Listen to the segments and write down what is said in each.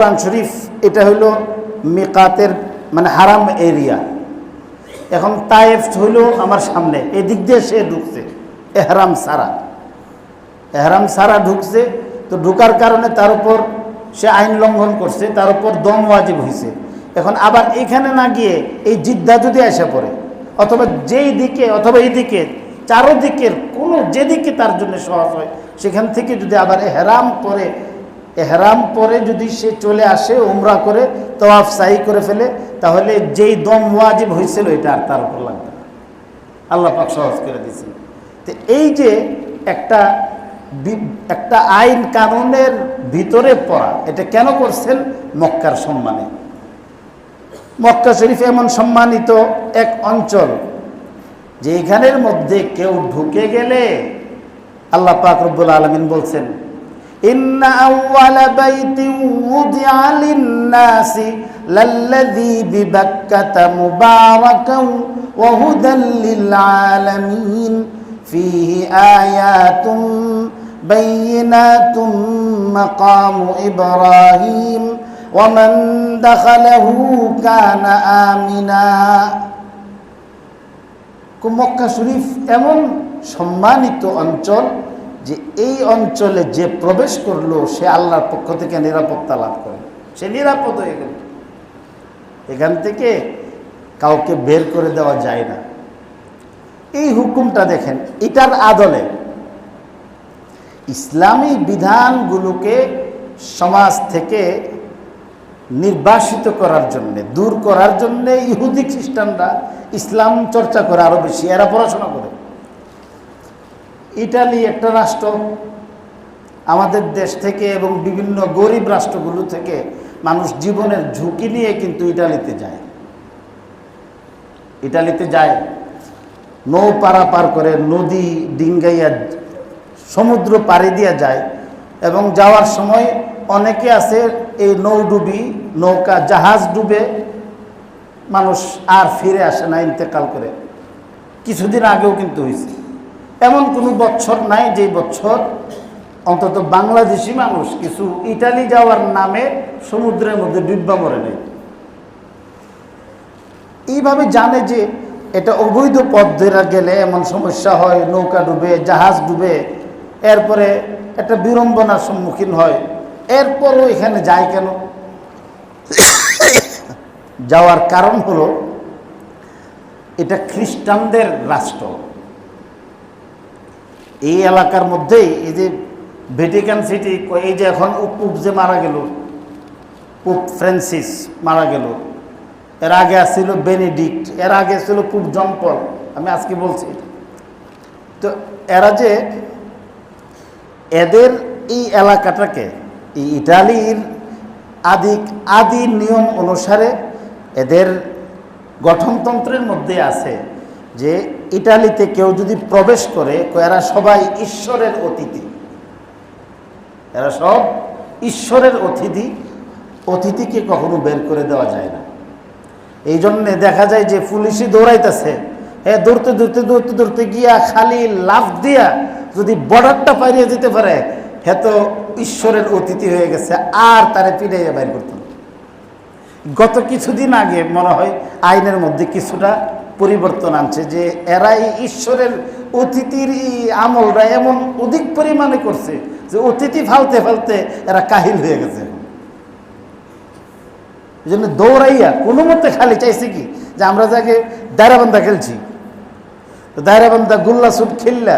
কোরআন শরীফ এটা হলো মিকাতের মানে হারাম এরিয়া। এখন তায়েফ হইলো আমার সামনে, এদিক দিয়ে সে ঢুকছে এহরাম সারা ঢুকছে। তো ঢুকার কারণে তার উপর সে আইন লঙ্ঘন করছে, তার উপর দম ওয়াজিব হয়েছে। এখন আবার এখানে না গিয়ে এই জিদ্দা যদি আসে পড়ে, অথবা যেই দিকে অথবা এই দিকে চারোদিকের কোনো যেদিকে তার জন্য সহজ হয় সেখান থেকে যদি আবার এহরাম পরে যদি সে চলে আসে, উমরা করে তওয়াফ সাই করে ফেলে, তাহলে যেই দম ওয়াজিব হয়েছিল এটা আর তার উপর লাগবে না। আল্লাহ পাক সহজ করে দিয়েছেন। তো এই যে একটা আইন কানুনের ভিতরে পড়া, এটা কেন করছেন? মক্কার সম্মানে। মক্কা শরীফ এমন সম্মানিত এক অঞ্চল যে এখানের মধ্যে কেউ ঢুকে গেলে আল্লাহ পাক রব্বুল আলামিন বলছেন, ইন্না আউওয়ালা বাইতিন উযিআ লিন-নাসি লাল্লাযী বিবাক্কাতা মুবারাকান ওয়া হুদাল লিল-আলামিন ফীহি আয়াতুন বাইয়িনাতুন মাকামু ইব্রাহিম ওয়া মান দাখালাহু কানা আমিনা। মক্কা শরীফ এমন সম্মানিত অঞ্চল যে এই অঞ্চলে যে প্রবেশ করলো সে আল্লাহর পক্ষ থেকে নিরাপত্তা লাভ করে, সে নিরাপদ হয়ে গেল। এখান থেকে কাউকে বের করে দেওয়া যায় না। এই হুকুমটা দেখেন, এটার আদলে ইসলামী বিধানগুলোকে সমাজ থেকে নির্বাসিত করার জন্যে, দূর করার জন্যে ইহুদি খ্রিস্টানরা ইসলাম চর্চা করে আরো বেশি, এরা পড়াশোনা করে। ইটালি একটা রাষ্ট্র, আমাদের দেশ থেকে এবং বিভিন্ন গরিব রাষ্ট্রগুলো থেকে মানুষ জীবনের ঝুঁকি নিয়ে কিন্তু ইটালিতে যায়, নৌ পারাপার করে, নদী ডিঙ্গাইয়া সমুদ্র পাড়ি দিয়ে যায়। এবং যাওয়ার সময় অনেকে আছে এই নৌকা জাহাজ ডুবে মানুষ আর ফিরে আসে না, ইন্তেকাল করে। কিছুদিন আগেও কিন্তু হয়েছে। এমন কোনো বছর নাই যে বছর অন্তত বাংলাদেশি মানুষ কিছু ইটালি যাওয়ার নামে সমুদ্রের মধ্যে ডুববা মরে নেই। এইভাবে জানে যে এটা অবৈধ পথ ধরে গেলে এমন সমস্যা হয়, নৌকা ডুবে, জাহাজ ডুবে, এরপরে একটা বিড়ম্বনার সম্মুখীন হয়। এরপরও এখানে যায় কেন? যাওয়ার কারণ হলো এটা খ্রিস্টানদের রাষ্ট্র। এই এলাকার মধ্যেই এই যে ভ্যাটিকান সিটি, এই যে এখন পোপ যে মারা গেল, পোপ ফ্রান্সিস মারা গেল, এর আগে ছিল বেনেডিক্ট, এর আগে ছিল পোপ জন পল, আমি আজকে বলছি। তো এরা যে এদের এই এলাকাটাকে, এই ইটালির আদি নিয়ম অনুসারে এদের গঠনতন্ত্রের মধ্যে আছে যে ইটালিতে কেউ যদি প্রবেশ করে, এরা সবাই ঈশ্বরের অতিথি, এরা সব ঈশ্বরের অতিথিকে কখনো বের করে দেওয়া যায় না। এই জন্যে দেখা যায় যে পুলিশই দৌড়াইতেছে, দৌড়তে গিয়া খালি লাফ দিয়া যদি বর্ডারটা পাইয়ে যেতে পারে, হে তো ঈশ্বরের অতিথি হয়ে গেছে, আর তারে পিড়াইয়া বাইর করতে। গত কিছুদিন আগে মনে হয় আইনের মধ্যে কিছুটা পরিবর্তন আনছে যে এরা এই ঈশ্বরের অতিথির আমলটা এমন অধিক পরিমাণে করছে যে অতিথি ফালতে এরা কাহিল হয়ে গেছে। এই জন্য দৌড়াইয়া কোনো মতে খালি চাইছে কি যে আমরা যাকে দায়রাবান্ধা খেলছি, তো দায়রাবান্ধা গুল্লা সুট খেললা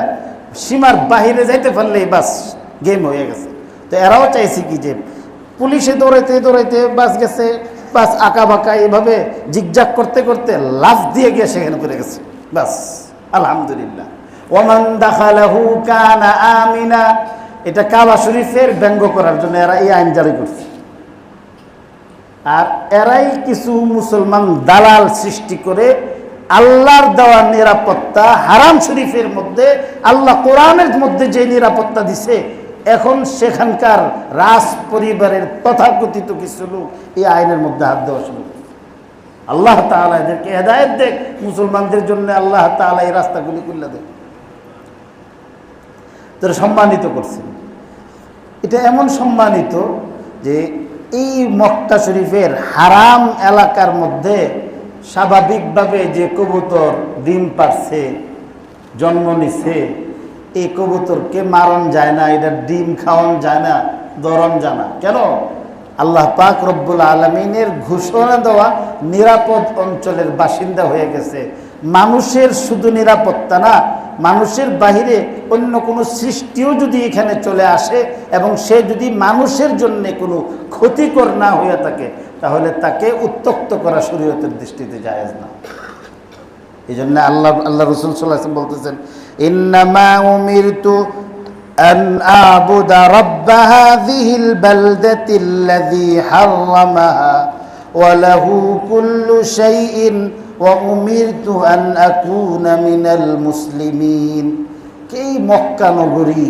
সীমার বাহিরে যাইতে পারলেই বাস গেম হয়ে গেছে। তো এরাও চাইছে কি যে পুলিশে দৌড়াইতে বাস গেছে, বাস আঁকা বাঁকা এভাবে জিগজাগ করতে লাফ দিয়ে গিয়ে সেখানে পড়ে গেছে, বাস আলহামদুলিল্লাহ। ওমান দাখালাহু কানা আমিনা, এটা কাবা শরীফের ব্যঙ্গ করার জন্য এরা এই আইন জারি করছে। আর এরাই কিছু মুসলমান দালাল সৃষ্টি করে আল্লাহর দেওয়া নিরাপত্তা, হারাম শরীফের মধ্যে আল্লাহ কোরআনের মধ্যে যে নিরাপত্তা দিছে, এখন সেখানকার রাজ পরিবারের তথাকথিত কিছু লোক এই আইনের মধ্যে হাত দেওয়া শুরু করে। আল্লাহ তাআলা এদেরকে হেদায়েত দেখ, মুসলমানদের জন্য আল্লাহ তাআলা এই রাস্তাগুলি খুলে দেয়। তারা সম্মানিত করছেন। এটা এমন সম্মানিত যে এই মক্কা শরীফের হারাম এলাকার মধ্যে স্বাভাবিকভাবে যে কবুতর ডিম পারছে, জন্ম নিছে, এই কবুতরকে মারণ যায় না, এটা ডিম খাওয়ান যায় না, ধরন যায় না। কেন? আল্লাহ পাক রব্বুল আলামিনের ঘোষণা দেওয়া নিরাপদ অঞ্চলের বাসিন্দা হয়ে গেছে। মানুষের শুধু নিরাপত্তা না, মানুষের বাহিরে অন্য কোনো সৃষ্টিও যদি এখানে চলে আসে এবং সে যদি মানুষের জন্য কোনো ক্ষতিকর না হয়ে থাকে, তাহলে তাকে উত্ত্যক্ত করা শরীয়তের দৃষ্টিতে জায়েজ না। এই জন্য আল্লাহ রাসূল সাল্লাল্লাহু আলাইহি ওয়াসাল্লাম বলতেছেন, ইন্নামা উমিরতু আন আ'বুদা রাব্ব হাযিহিল বালদাতিল্লাযী হাররামাহা ওয়া লাহু কুল্লু শাইইন ওয়া উমিরতু আন আকুনা মিনাল মুসলিমিন। এই মক্কা নগরী,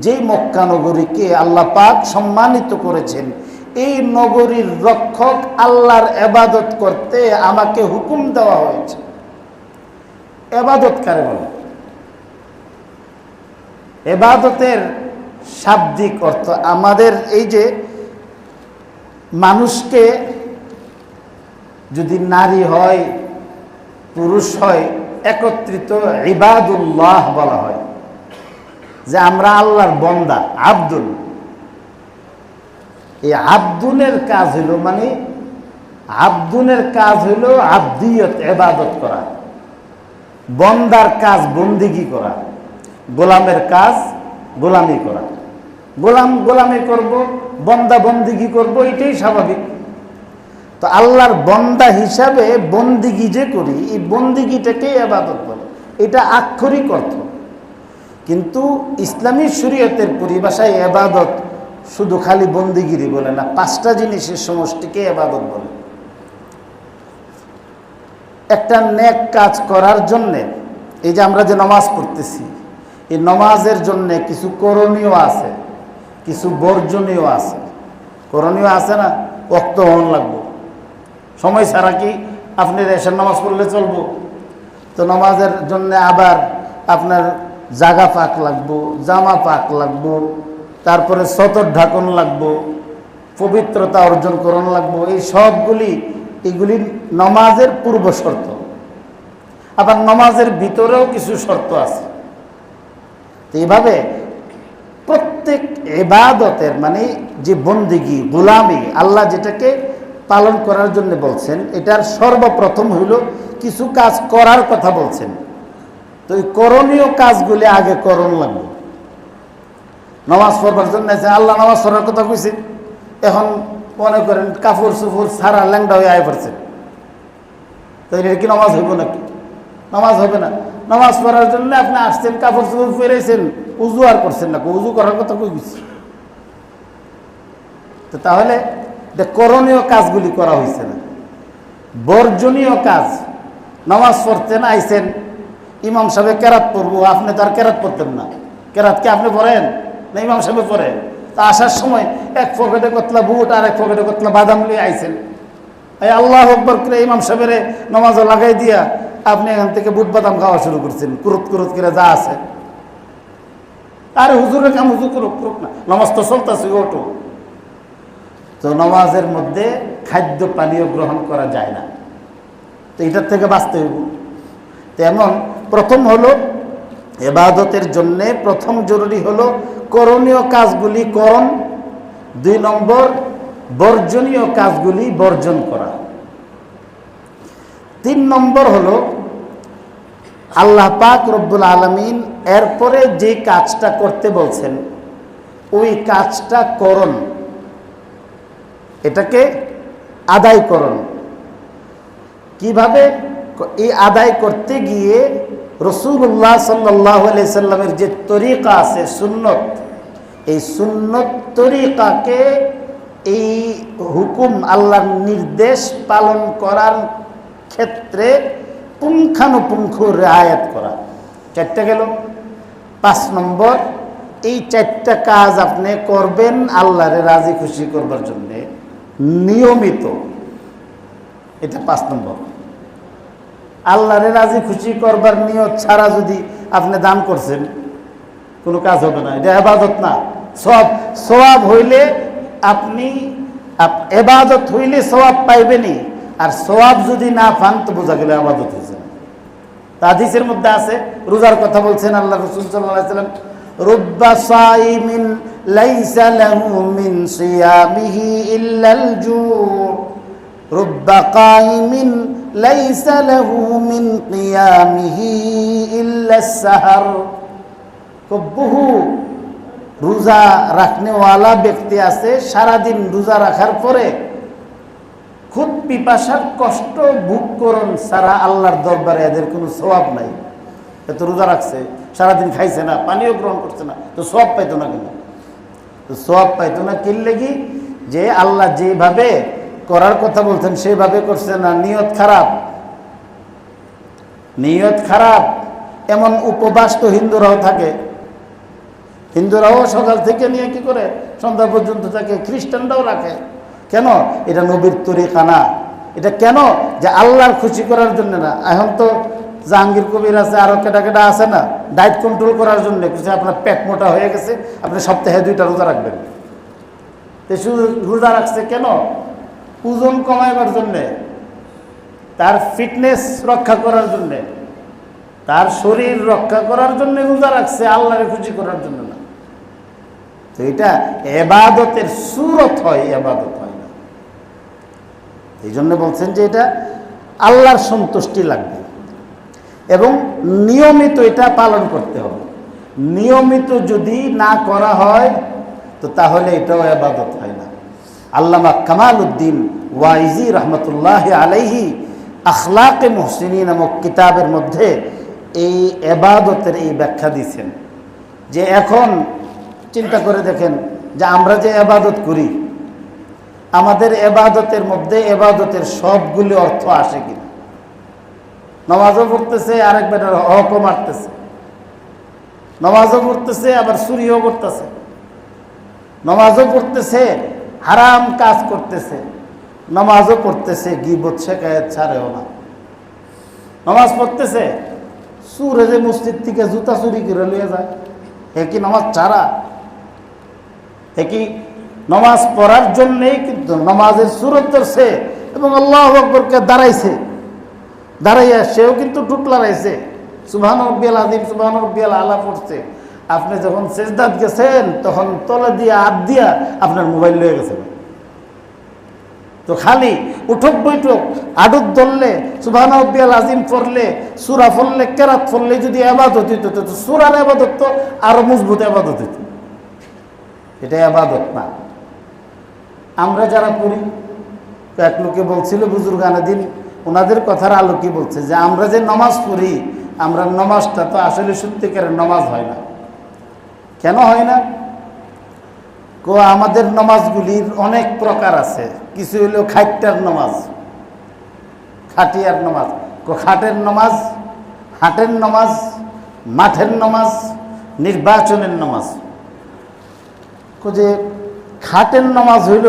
যে মক্কা নগরীকে আল্লাহ পাক সম্মানিত করেছেন, এই নগরীর রক্ষক আল্লাহর ইবাদত করতে আমাকে হুকুম দেওয়া হয়েছে। ইবাদত কারে বলে? ইবাদতের শাব্দিক অর্থ আমাদের এই যে মানুষকে যদি নারী হয় পুরুষ হয় একত্রিত ইবাদুল্লাহ বলা হয়, যে আমরা আল্লাহর বন্দা, আব্দুল। এই আব্দুলের কাজ হইল, মানে আব্দুলের কাজ হইল আব্দিয়ত, ইবাদত করা। বন্দার কাজ বন্দিগি করা, গোলামের কাজ গোলামি করা। গোলামি করব, বন্দা বন্দিগি করব, এটাই স্বাভাবিক। তো আল্লাহর বন্দা হিসাবে বন্দিগি যে করি, এই বন্দিগিটাকে ইবাদত বলে, এটা আক্ষরিক অর্থ। কিন্তু ইসলামী শরীয়তের পরিভাষায় ইবাদত শুধু খালি বন্দিগিরি বলে না, 5টা জিনিসের সমষ্টিকে ইবাদত বলে। একটা নেক কাজ করার জন্যে, এই যে আমরা যে নামাজ পড়তেছি, এই নামাজের জন্যে কিছু করণীয় আছে, কিছু বর্জনীয় আছে। করণীয় আছে না, ওয়াক্ত হন লাগবো, সময় ছাড়া কি আপনি এশার নামাজ পড়লে চলবো? তো নামাজের জন্য আবার আপনার জাগা পাক লাগবো, জামা পাক লাগবো, তারপরে সতর ঢাকন লাগবো, পবিত্রতা অর্জন করণ লাগবো। এই সবগুলি, এগুলি নামাজের পূর্ব শর্ত। আবার নামাজের ভিতরেও কিছু শর্ত আছে। তো এইভাবে প্রত্যেক ইবাদতের, মানে যে বন্দিগি, গোলামি, আল্লাহ যেটাকে পালন করার জন্য বলছেন, এটার সর্বপ্রথম হইল কিছু কাজ করার কথা বলছেন। তো এই করণীয় কাজগুলি আগে করণ লাগবে। নামাজ পড়বার জন্য আল্লাহ নামাজ পড়ার কথা কইছে, এখন মনে করেন কাপড় চুপড় ছাড়া ল্যাংডা হয়ে আয় পড়ছেন, তো এটা কি নামাজ হইব নাকি? নামাজ হবে না। নামাজ পড়ার জন্য আপনি আসছেন, কাপড় চুপড় পরেছেন, উজু আর করছেন না, উজু করার কথা কই গেছি। তো তাহলে করণীয় কাজগুলি করা হয়েছে না। বর্জনীয় কাজ, নামাজ পড়তেন, আইছেন, ইমাম সাহেব কেরাত পড়বো, আপনি তো আর কেরাত পড়তেন না। কেরাত কি আপনি পড়েন না ইমাম সাহেব পড়ে? তা আসার সময় এক পকেটে কতলা বুট আর এক পকেটে কতলা বাদাম নিয়ে আইছেন, এই আল্লাহ আকবার করে ইমাম সাহেবের নামাজও লাগাই দিয়া আপনি এখান থেকে বুট বাদাম খাওয়া শুরু করছেন, কুরুত কুরুত করে যা আছে। আরে হুজুরের কাম হুজুর করুক করুক না, নামাজ তো চলতেছে, ওটো। তো নামাজের মধ্যে খাদ্য পানীয় গ্রহণ করা যায় না, তো এটার থেকে বাঁচতে হইব। তেমন প্রথম হলো ইবাদতের জন্যে প্রথম জরুরি হলো করণীয় কাজগুলি করণ, 2 নম্বর বর্জনীয় কাজগুলি বর্জন করা, 3 নম্বর হলো আল্লাহ পাক রব্বুল আলামিন এরপরে যে কাজটা করতে বলছেন ওই কাজটা করণ, এটাকে আদায় করণ। কিভাবে? এই আদায় করতে গিয়ে রাসূলুল্লাহ সাল্লাল্লাহু আলাইহি সাল্লামের যে তরিকা আছে, সুন্নত, এই সুন্নত তরিকাকে, এই হুকুম আল্লাহর নির্দেশ পালন করার ক্ষেত্রে পুঙ্খানুপুঙ্খ রিআয়াত করা। 4টা গেল। 5 নম্বর, এই 4টা কাজ আপনি করবেন আল্লাহরে রাজি খুশি করবার জন্যে নিয়মিত, এটা 5 নম্বর। আল্লাহরে রাজি খুশি করবার নিয়ত ছাড়া যদি আপনি দান করছেন, কোনো কাজ হবে না, এটা ইবাদত না। সওয়াব হইলে আপনি এবাদত হইলে সওয়াব পাইবেনি, আর সওয়াব যদি না পান তো বোঝা গেল আবাদত হয়েছে না। হাদিসের মধ্যে আছে, রোজার কথা বলছেন আল্লাহ রাসূল সাল্লাল্লাহু আলাইহি ওয়াসাল্লাম, রুব্বা সাইমিন লাইসা লাহু মিন সিয়ামিহি ইল্লাল জু', রুব্বা কাইমিন লাইসা লাহু মিন কিয়ামিহি ইল্লাস সাহর। বহু রোজা রাখনেওয়ালা ব্যক্তি আছে, সারাদিন রোজা রাখার পরে খুব পিপাসার কষ্ট ভোগ করুন সারা আল্লাহর দরবারে এদের কোনো সওয়াব নাই। এত রোজা রাখছে, সারাদিন খাইছে না, পানিও গ্রহণ করছে না, তো সওয়াব পাইতো না কেন? তো সওয়াব পাইতো না কি লেগে? যে আল্লাহ যেভাবে করার কথা বলছেন সেভাবে করছে না, নিয়ত খারাপ। নিয়ত খারাপ এমন উপবাস তো হিন্দুরাও থাকে, হিন্দুরাও সকাল থেকে নিয়ে কি করে সন্ধ্যা পর্যন্ত থাকে, খ্রিস্টানরাও রাখে। কেন? এটা নবীর তরিকা না। এটা কেন? যে আল্লাহর খুশি করার জন্য না। এখন তো জাহাঙ্গীর কবির আছে, আরো কেটা কেটা আছে না, ডায়েট কন্ট্রোল করার জন্য। আপনার পেট মোটা হয়ে গেছে, আপনি সপ্তাহে 2টা রোজা রাখবেন। তো শুধু রোজা রাখছে কেন? ওজন কমাইবার জন্যে, তার ফিটনেস রক্ষা করার জন্যে, তার শরীর রক্ষা করার জন্য রোজা রাখছে, আল্লাহরে খুশি করার জন্য না। তো এটা ইবাদতের সূরত হয়, ইবাদত হয় না। এই জন্য বলছেন যে এটা আল্লাহর সন্তুষ্টি লাগবে এবং নিয়মিত এটা পালন করতে হবে। নিয়মিত যদি না করা হয় তো তাহলে এটাও ইবাদত হয় না। আল্লামা কামালউদ্দিন ওয়াইজি রহমতুল্লাহ আলাইহি আখলাকে মুহসিনিন নামক কিতাবের মধ্যে এই ইবাদতের এই ব্যাখ্যা দিয়েছেন যে এখন চিন্তা করে দেখেন যে আমরা যে ইবাদত করি, আমাদের ইবাদতের মধ্যে ইবাদতের সবগুলি অর্থ আসে কিনা? নামাজও পড়তেছে, আরেক বেটার হকও মারতেছে, নামাজও পড়তেছে আবার চুরিও করতেছে, নামাজও পড়তেছে হারাম কাজ করতেছে, নামাজও পড়তেছে গীবত শেখায়েত ছাড়েও না, নামাজ পড়তেছে সুরে যে মসজিদ থেকে জুতা চুরি করে নিয়ে যায়, এ কি নামাজ ছাড়া? এ কি নামাজ পড়ার জন্যেই কিন্তু নামাজের সুরত ধরছে এবং আল্লাহু আকবরকে দাঁড়াইছে, দাঁড়াইয়া সেও কিন্তু টুট লড়াইছে, সুবহান রাব্বিয়াল আযীম সুবহান রাব্বিয়াল আলা পড়ছে। আপনি যখন সেজদাত গেছেন তখন তলে দিয়া হাত দিয়া আপনার মোবাইল লয়ে গেছে। তো খালি উঠক বৈঠক আডুত ধরলে, সুবহান রাব্বিয়াল আযীম পড়লে, সূরা পড়লে, কেরাত পড়লে যদি ইবাদত হইতো তো সূরার ইবাদত তো আরো মজবুত ইবাদত হইতো। এটা ইবাদত না। আমরা যারা পড়ি, এক লোকে বলছিল বুজুর্গানে দিন, ওনাদের কথার আলোকে বলছে যে আমরা যে নামাজ পড়ি, আমরা নামাজটা তো আসলে সত্যিকারের নামাজ হয় না। কেন হয় না? আমাদের নামাজগুলির অনেক প্রকার আছে। কিছু হলো খাইটার নামাজ, খাটিয়ার নামাজ, খাটের নামাজ, হাটের নামাজ, মাঠের নামাজ, নির্বাচনের নামাজ। যে খাটের নামাজ হইল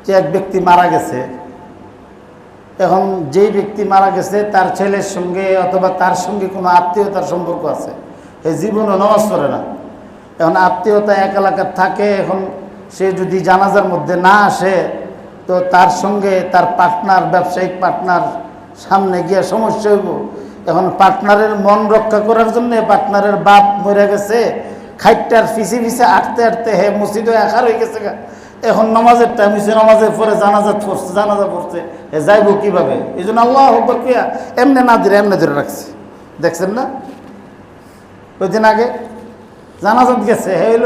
যে এক ব্যক্তি মারা গেছে, এখন যেই ব্যক্তি মারা গেছে তার ছেলের সঙ্গে অথবা তার সঙ্গে কোনো আত্মীয়তার সম্পর্ক আছে, এই জীবনও নামাজ পড়ে না। এখন আত্মীয়তা এক এলাকার থাকে, এখন সে যদি জানাজার মধ্যে না আসে তো তার সঙ্গে তার পার্টনার, ব্যবসায়িক পার্টনার সামনে গিয়ে সমস্যা হইব। এখন পার্টনারের মন রক্ষা করার জন্য পার্টনারের বাপ মরে গেছে, খাইটার পিছে পিছে আটতে আটতে হে মসজিদে একার হয়ে গেছে। এখন নামাজের টাইম হয়েছে, নামাজের পরে জানাজা পড়ছে, জানাজা পড়ছে, হে যাইব কীভাবে? এই জন্য আল্লাহ আকবার কইয়া এমনি না ধরে এমনি ধরে রাখছে। দেখছেন না ওই দিন আগে জানাজাত গেছে, হে হইল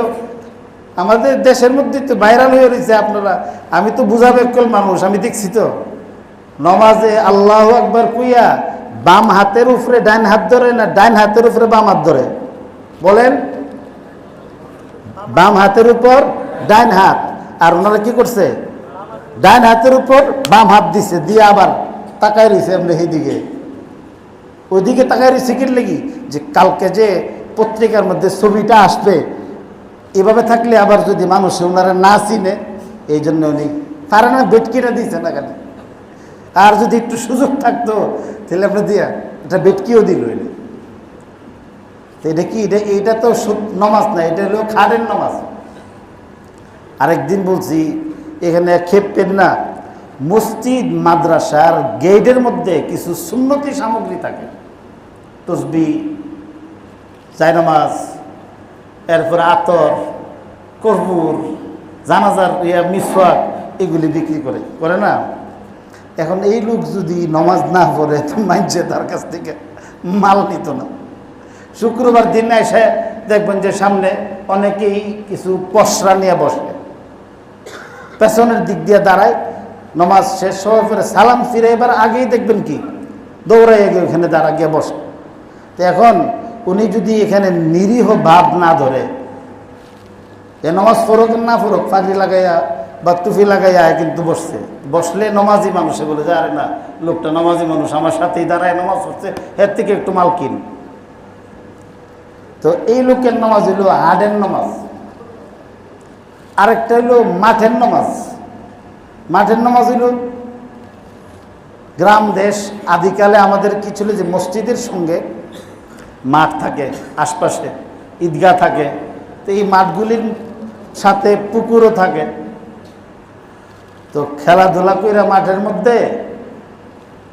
আমাদের দেশের মধ্যে তো ভাইরাল হয়ে রয়েছে। আপনারা, আমি তো বুঝা বেকল মানুষ, আমি দেখছি তো নমাজে আল্লাহ আকবার কইয়া বাম হাতের উপরে ডাইন হাত ধরে না ডাইন হাতের উপরে বাম হাত ধরে? বলেন, বাম হাতের উপর ডাইন হাত। আর ওনারা কি করছে? ডাইন হাতের উপর বাম হাত দিছে, দিয়ে আবার তাকায় রয়েছে এমনি সেইদিকে, ওইদিকে তাকায় রয়েছে কি লেগি যে কালকে যে পত্রিকার মধ্যে ছবিটা আসবে, এভাবে থাকলে আবার যদি মানুষ ওনারা না চিনে, এই জন্য উনি পারে না, বেটকিটা দিয়েছে না কেন? আর যদি একটু সুযোগ থাকতো তাহলে আপনি দিয়া এটা বেটকিও দিল। এটা কি? এইটা তো নামাজ না, এটা হলো খাটের নামাজ। আরেকদিন বলছি এখানে খেপবেন না। মসজিদ মাদ্রাসার গেটের মধ্যে কিছু সুন্নতি সামগ্রী থাকে, তসবিহ, জায়নামাজ, এরপরে আতর, কর্পূর, জানাজার মিসওয়াক, এগুলি বিক্রি করে না। এখন এই লোক যদি নমাজ না পড়ে তো মানছে তার কাছ থেকে মাল নিত না। শুক্রবার দিন এসে দেখবেন যে সামনে অনেকেই কিছু পসরা নিয়ে বসে, পেছনের দিক দিয়ে দাঁড়ায়, নমাজ শেষ হওয়ার পরে সালাম ফিরে এবার আগেই দেখবেন কি দৌড়াই গিয়ে ওখানে দাঁড়া গিয়ে বসে। তো এখন উনি যদি এখানে নিরীহ ভাব না ধরে, এ নমাজ ফরক না ফরক, পাগড়ি লাগাইয়া বা টুপি লাগাইয়া কিন্তু বসলে নমাজি মানুষে বলে যে আরে না, লোকটা নমাজি মানুষ, আমার সাথেই দাঁড়ায় নমাজ পড়ছে, এর থেকে একটু মাল কিন। তো এই লোকের নামাজ হইল হাডের নামাজ, আরেকটা হইল মাঠের নামাজ। মাঠের নামাজ হইল গ্রাম দেশ আদিকালে আমাদের কি ছিল যে মসজিদের সঙ্গে মাঠ থাকে, আশপাশে ঈদগাহ থাকে, তো এই মাঠগুলির সাথে পুকুরও থাকে। তো খেলাধুলা কইরা মাঠের মধ্যে,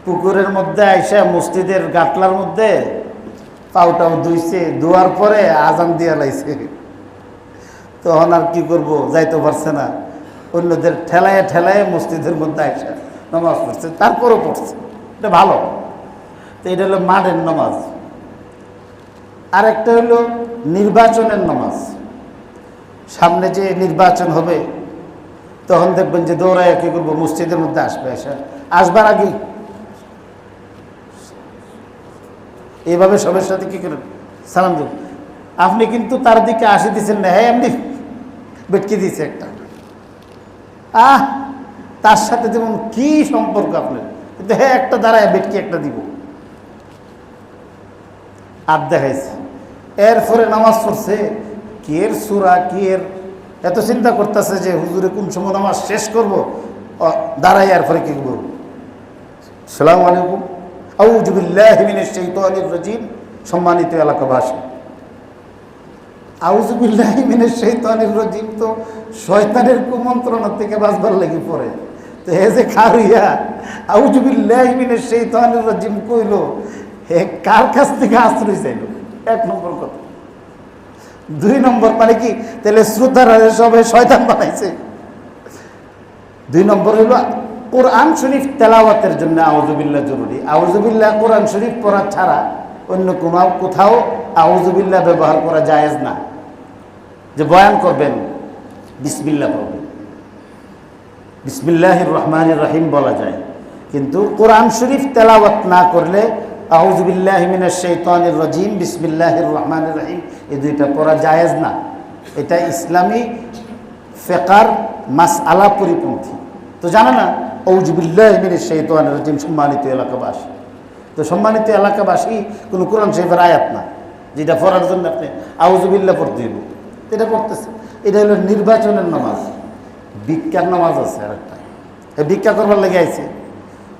পুকুরের মধ্যে আইসা মসজিদের গাটলার মধ্যে পাউটাও ধুইছে, ধোয়ার পরে আজান দিয়া লাইছে। তখন আর কি করব, যাইতে পারছে না, অন্যদের ঠেলায় ঠেলায় মসজিদের মধ্যে আইসা নামাজ পড়ছে, তারপরও পড়ছে, এটা ভালো। তো এটা হলো মাঠের নামাজ। আরেকটা হলো নির্বাচনের নামাজ। সামনে যে নির্বাচন হবে তখন দেখবেন যে দৌড়ায় কি করবো, মসজিদের মধ্যে আসবে, আসবার আগেই এইভাবে সবার সাথে কি করেন, সালাম দেব। আপনি কিন্তু তার দিকে আসে দিচ্ছেন না, হ্যাঁ এমনি বেটকে দিয়েছে একটা, তার সাথে যেমন কি সম্পর্ক আপনার, কিন্তু হ্যাঁ একটা দাঁড়ায় বেটকে একটা দিব আর দেখাইছে। এরপরে নামাজ পড়ছে, কি এর সুরা, কি এর এত চিন্তা করতেছে যে হুজুরে কোন সময় নামাজ শেষ করবো, দাঁড়াই এরপরে কি করবো, আসসালামু আলাইকুম, আউযু বিল্লাহি মিনাশ শাইতানির রাজিম। সম্মানিত এলাকাবাসী, আউযু বিল্লাহি মিনাশ শাইতানির রাজিম তো শয়তানের কুমন্ত্রণা থেকে বাঁচবার লাগি পড়ে। তো হে যে খারুইয়া আউযু বিল্লাহি মিনাশ শাইতানির রাজিম কইল, হে কার কাছ থেকে আশ্রয় চাইল? এক নম্বর কথা। দুই নম্বর মানে কি, তাহলে শ্রোতারা সবাই শয়তান বানাইছে। দুই নম্বর হইল কোরআন শরীফ তেলাওয়াতের জন্য আউযুবিল্লাহ জরুরি। আউযুবিল্লাহ কোরআন শরীফ পড়া ছাড়া অন্য কোথাও আউযুবিল্লাহ ব্যবহার করা জায়েজ না। যে বয়ান করবেন বিসমিল্লাহ পড়বেন, বিসমিল্লাহির রহমানির রহিম বলা যায়, কিন্তু কোরআন শরীফ তেলাওয়াত না করলে আউযুবিল্লাহি মিনাশ শাইতানির রাজিম, বিসমিল্লাহির রহমানির রহিম এই দুইটা পড়া জায়েজ না। এটা ইসলামী ফিকর মাসআলা পরিপন্থী। তো জানে না আউযুবিল্লাহি মিনাশ শাইতানির রাজিম। সম্মানিত এলাকাবাসী, তো সম্মানিত এলাকাবাসী কোনো কোরআন শরীফের আয়াত না যেটা পড়ার জন্য আপনি আউযুবিল্লাহ পড়তে হবে, এটা পড়তেছে। এটা হলো নির্বাচনের নামাজ। ভিক্ষার নামাজ আছে আরেকটা, ভিক্ষা করবার লেগে আইছে।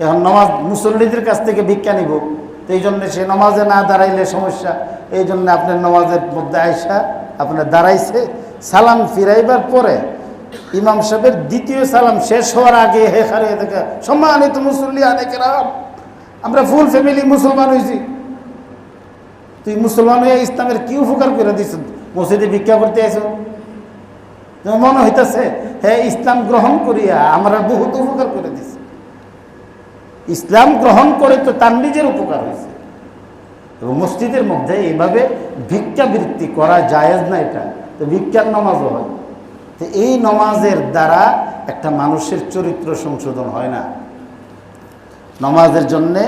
এখন নামাজ মুসল্লিদের কাছ থেকে ভিক্ষা নিব, তো এই জন্য সে নামাজে না দাঁড়াইলে সমস্যা, এই জন্য আপনার নামাজের মধ্যে আইসা আপনার দাঁড়াইছে, সালাম ফিরাইবার পরে ইমাম সাহেবের দ্বিতীয় সালাম শেষ হওয়ার আগে হে খারিয়ে দেখা, সম্মানিত মুসল্লি আনেকেরাম, আমরা ফুল ফ্যামিলি মুসলমান হয়েছি। তুই মুসলমান হয়ে ইসলামের কি উপকার করে দিস? মসজিদে ভিক্ষা করতে আইস, মনে হইতেছে হ্যাঁ ইসলাম গ্রহণ করিয়া আমরা বহুত উপকার করে দিস। ইসলাম গ্রহণ করে তো তার নিজের উপকার হয়েছে। এবং মসজিদের মধ্যে এইভাবে ভিক্ষাবৃত্তি করা জায়েজ না, এটা তো ভিক্ষার নামাজও হয়। তো এই নামাজের দ্বারা একটা মানুষের চরিত্র সংশোধন হয় না। নামাজের জন্যে,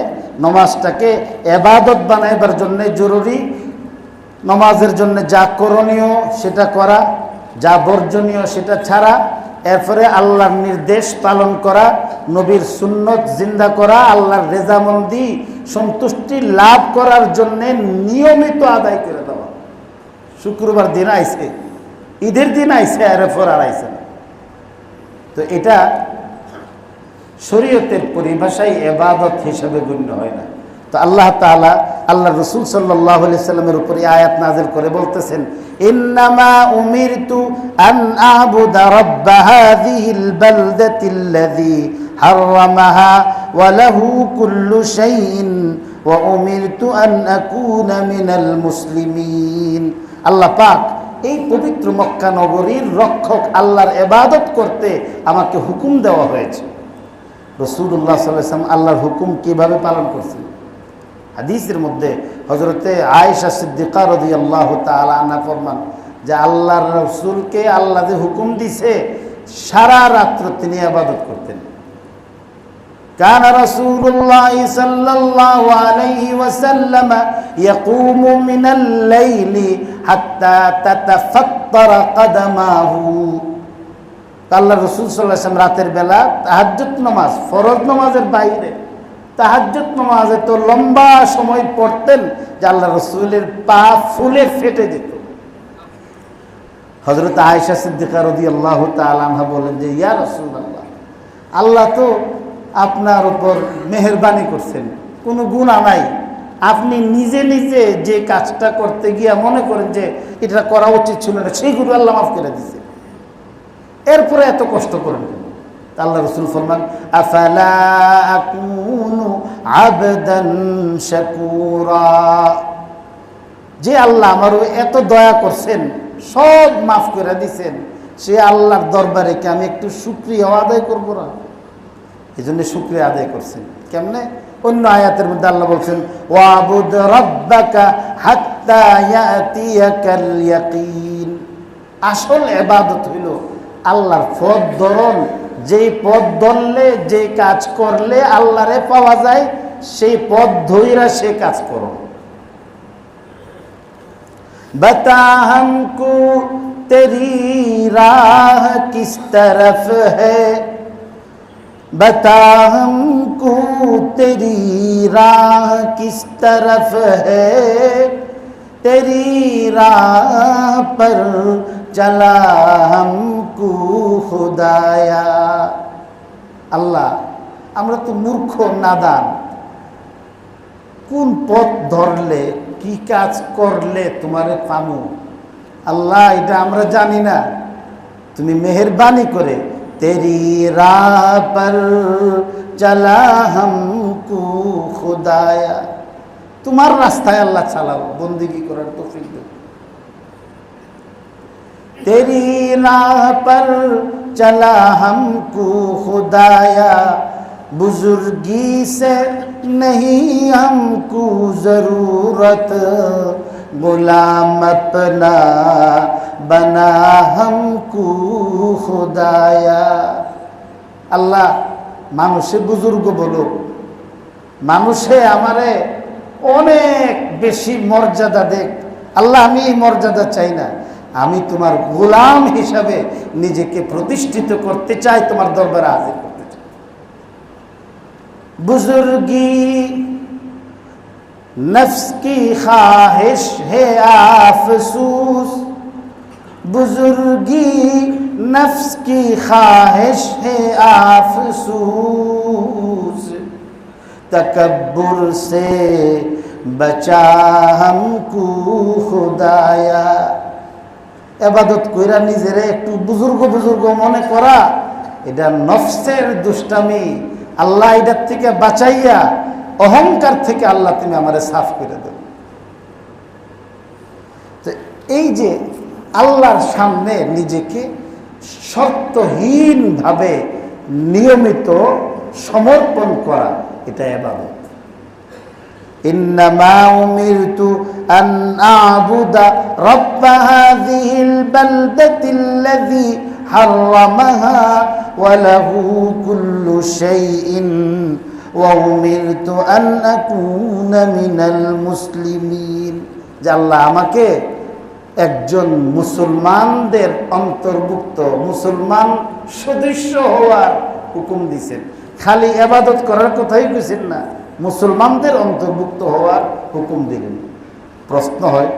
নামাজটাকে ইবাদত বানাইবার জন্যে জরুরি, নামাজের জন্য যা করণীয় সেটা করা, যা বর্জনীয় সেটা ছাড়া, এরপরে আল্লাহর নির্দেশ পালন করা, নবীর সুন্নত জিন্দা করা, আল্লাহর রেজামন্দি সন্তুষ্টি লাভ করার জন্য নিয়মিত আদায় করে দেওয়া। শুক্রবার দিন আইছে, ঈদের দিন আইছে, এরপর আর আইছে না। তো এটা শরীয়তের পরিভাষায় ইবাদত হিসাবে গণ্য হয় না। তো আল্লাহ তাআলা আল্লাহ রাসূল সাল্লাল্লাহু আলাইহি সাল্লামের উপরে আয়াত নাযিল করে বলতেছেন, ইন্নামা উমিরতু আন আ'বুদা রাব্ব হাযিহিল বালদাতিল্লাযী হাররামাহা ওয়া লাহু কুল্লু শাইইন ওয়া উমিরতু আন আকুনা মিনাল মুসলিমিন। আল্লাহ পাক এই পবিত্র মক্কা নগরীর রক্ষক, আল্লাহর ইবাদত করতে আমাকে হুকুম দেওয়া হয়েছে। রাসূলুল্লাহ সাল্লাল্লাহু আলাইহি ওয়াসাল্লাম আল্লাহর হুকুম কিভাবে পালন করছেন? হাদিসের মধ্যে হযরতে আয়েশা সিদ্দিকা রাদিয়াল্লাহু তাআলা আনহা ফরমান যে আল্লাহর রাসূলকে আল্লাহ যে হুকুম দিয়েছে সারা রাত তিনি ইবাদত করতেন। كان رسول الله صلى الله عليه وسلم يقوم من الليل حتى تتفطر قدماه। আল্লাহ রাসূল সাল্লাল্লাহু আলাইহি ওয়াসাল্লাম রাতের বেলা তাহাজ্জুদ নামাজ, ফরজ নামাজের বাইরে তাহাজ্জুদ নামাজে তো লম্বা সময় পড়তেন যে আল্লাহ রাসূলের পা ফুলে ফেটে যেত। হযরত আয়েশা সিদ্দিকা রাদিয়াল্লাহু তাআলা আনহা বলেন যে ইয়া রাসূলুল্লাহ, আল্লাহ তো আপনার উপর মেহেরবানি করছেন, কোনো গুনাহ নাই, আপনি নিজে নিজে যে কাজটা করতে গিয়া মনে করেন যে এটা করা উচিত ছিল না, সেইগুলো আল্লাহ মাফ করে দিয়েছে, এরপরে এত কষ্ট করেন কেন? আল্লাহ রাসূল ফরমান, আফালা আকুনু আবদান শাকুরা, যে আল্লাহ আমার এত দয়া করছেন, সব মাফ করে দিয়েছেন, সে আল্লাহর দরবারে কি আমি একটু শুকরিয়া আদায় করবো না? এই জন্য শুকরিয়া আদায় করছেন। কেমনে? অন্য আয়াতের মধ্যে আল্লাহ বলছেন, ওয়াবুদ রাব্বাকা হাত্তা ইয়াতিয়াকাল ইয়াকিন। আসল ইবাদত হইল আল্লাহর পথ ধরন, যেই পথ ধরলে, যে কাজ করলে আল্লাহরে পাওয়া যায়, সেই পথ ধইরা সে কাজ করো। बता हमको तेरी राह किस तरफ है, बता हमको तेरी राह किस तरफ है, तेरी राह पर चला हमको खुदाया। আল্লাহ, আমরা তো মূর্খ নাদান, কোন পথ ধরলে, কি কাজ করলে তোমারে পামু আল্লাহ এটা আমরা জানি না, তুমি মেহেরবানি করে তেরি রাহ পর চলা হামকো খুদায়া, তোমার রাস্তায় আল্লাহ চালাও, বন্দেগী করার তৌফিক দাও। তেরি রাহ পর চলা হামকো খুদায়া, बुजुर्गी से नहीं हमको जरूरत, गुलाम अपना बना हमको खुदाया। আল্লাহ, মানুষে বুজুর্গ বলো, মানুষে আমারে অনেক বেশি মর্যাদা দেখ, আল্লাহ আমি এই মর্যাদা চাই না, আমি তোমার গোলাম হিসাবে নিজেকে প্রতিষ্ঠিত করতে চাই, তোমার দরবারে হাজির করতে চাই। बुजुर्गी नफ्स की ख्वाहिश है आफसूस, बुजुर्गी नफ्स की ख्वाहिश है आफसूस, तकब्बुर से बचा हमको खुदाया। इबादत कइरा নিজেরে একটু বুজুর্গ বুজুর্গ মনে করা, এটা নফসের দুষ্টামি। আল্লাহ এটার থেকে বাঁচাইয়া অহংকার থেকে আল্লাহ তুমি আমারে সাফ করে দেবে। তো এই যে আল্লাহর সামনে নিজেকে শর্তহীনভাবে নিয়মিত সমর্পণ করা, এটা ইবাদত। ইন্নামা উমিরতু আন আ'বুদা রাব্ব হাযিহিল বালদাতিল্লাযী হাররামাহা ওয়া লাহু কুল্লু শাইইন ওয়া উমিরতু আন আকুনা মিনাল মুসলিমিন। যে আল্লাহ আমাকে একজন মুসলমানদের অন্তর্ভুক্ত, মুসলমান সদস্য হওয়ার হুকুম দিয়েছেন। খালি ইবাদত করার কথাই কইছেন না, মুসলমানদের অন্তর্ভুক্ত হওয়ার হুকুম দিলেন। প্রশ্ন হয়,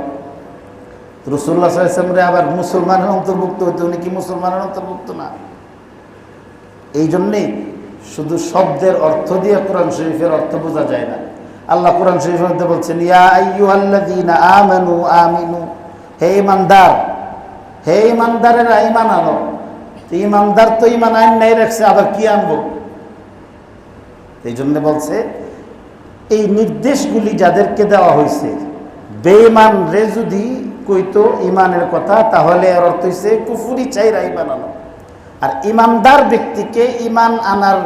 রাসূলুল্লাহ সাল্লাল্লাহু আলাইহি ওয়াসাল্লাম আবার মুসলমানের অন্তর্ভুক্ত হতে, উনি কি মুসলমানের অন্তর্ভুক্ত না? এই জন্যেই শুধু শব্দের অর্থ দিয়ে কোরআন শরীফের অর্থ বোঝা যায় না। আল্লাহ কোরআন শরীফের মধ্যে বলছেন, ইয়া আইয়ুহাল্লাযীনা আমানু আমিনু, হে ঈমানদার, হে ঈমানদারেরা ঈমান আনো। ঈমানদার তো ঈমান আইন নাই রাখছে, আবার কি আনবো? এই জন্য বলছে এই নির্দেশগুলি যাদেরকে দেওয়া হয়েছে, বেঈমান রে যদি কইতো ঈমানের কথা, তাহলে এর অর্থ হইছে কুফরি চাইরা ঈমান আনো। আর ঈমানদার ব্যক্তিকে ঈমান আনার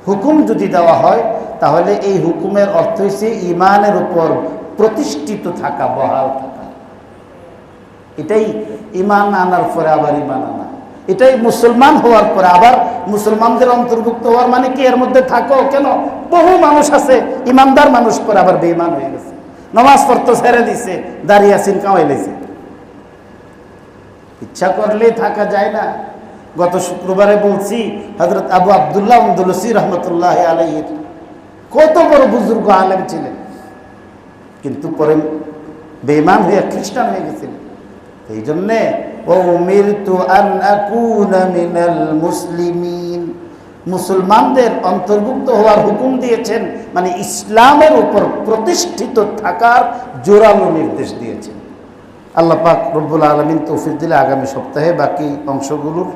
হুকুম যদি দেওয়া হয়, তাহলে এই হুকুমের অর্থ হইছে ঈমানের উপর প্রতিষ্ঠিত থাকা, বহাল থাকা। এটাই ঈমান আনার পরে আবার ঈমান আনা, এটাই মুসলমান হওয়ার পরে আবার মুসলমানদের অন্তর্ভুক্ত হওয়ার। মানে কি এর মধ্যে থাকো কেন? বহু মানুষ আছে ঈমানদার মানুষ পরে আবার বেঈমান হয়ে গেছে, নামাজ পড়তে ছেড়ে দিছে, দাঁড়িয়ে আসিন কামাই লেছে। ইচ্ছা করলেই থাকা যায় না। গত শুক্রবারে বলছি, হযরত আবু আব্দুল্লাহ আন্দলুসি রহমতুল্লাহ আলাইহির কত বড় বুজুর্গ আলেম ছিলেন, কিন্তু পরে বেঈমান হয়ে খ্রিস্টান হয়ে গেছিলেন। এই জন্যে উমিরতু আন আকুনা মিনাল মুসলিমিন, মুসলমানদের অন্তর্ভুক্ত হওয়ার হুকুম দিয়েছেন, মানে ইসলামের উপর প্রতিষ্ঠিত থাকার জোরালো নির্দেশ দিয়েছেন। আল্লাহ পাক রব্বুল আলামিন তৌফিক দিলে আগামী সপ্তাহে বাকি অংশগুলোর